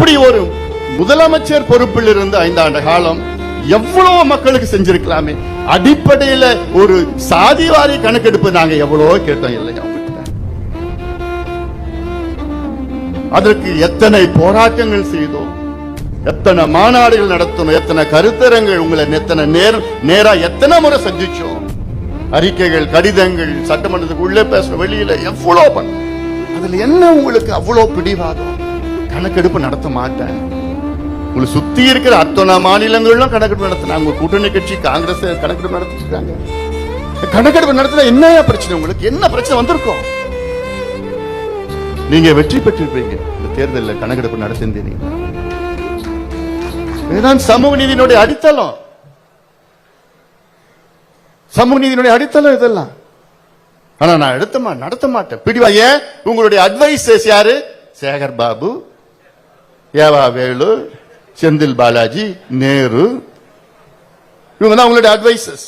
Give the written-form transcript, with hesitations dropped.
அப்படி ஒரு முதலமைச்சர் பொறுப்பில் இருந்து 5 ஆண்டு காலம் எவ்வளவு மக்களுக்கு செஞ்சிருக்கலாமே. அடிப்படையில ஒரு சாதிவாரி கணக்கெடுப்பு நாங்க எவ்வளவோ கேட்டோம் இல்லையா? அதற்கு எத்தனை போராட்டங்கள் செய்தோம், எத்தனை மாநாடுகள் நடத்தணும், எத்தனை கருத்தரங்கள், உங்களை எத்தனை நேரா எத்தனை முறை சந்திச்சோம். அறிக்கைகள், கடிதங்கள், சட்டமன்றத்துக்கு உள்ளே பேச, வெளியில எவ்வளவு பண்ண. அதுல என்ன உங்களுக்கு அவ்வளவு பிடிவாதம்? கணக்கெடுப்பு நடத்த மாட்டேன். உங்களுக்கு சுத்தி இருக்கிற அத்தனை மாநிலங்களும் கணக்கெடுப்பு நடத்தினாங்க. கூட்டணி கட்சி காங்கிரஸ் கணக்கெடுப்பு நடத்திருக்காங்க. கணக்கெடுப்பு நடத்தினா என்ன பிரச்சனை? உங்களுக்கு என்ன பிரச்சனை வந்திருக்கும்? நீங்க வெற்றி பெற்றிருப்பீங்க. இந்த தேர்தலில் கணக்கெடுப்பு நடத்திருந்தீங்க. இதுதான் சமூக நீதியினுடைய அடித்தளம். சமூக நீதியினுடைய அடித்தளம் இதெல்லாம். ஆனா நான் நடத்த மாட்டேன். பிடிவா. ஏன்? உங்களுடைய அட்வைசர்ஸ் யாரு? சேகர் பாபு, ஏவா வேலு, செந்தில் பாலாஜி, நேரு, இவங்க தான் உங்களுடைய அட்வைசர்ஸ்.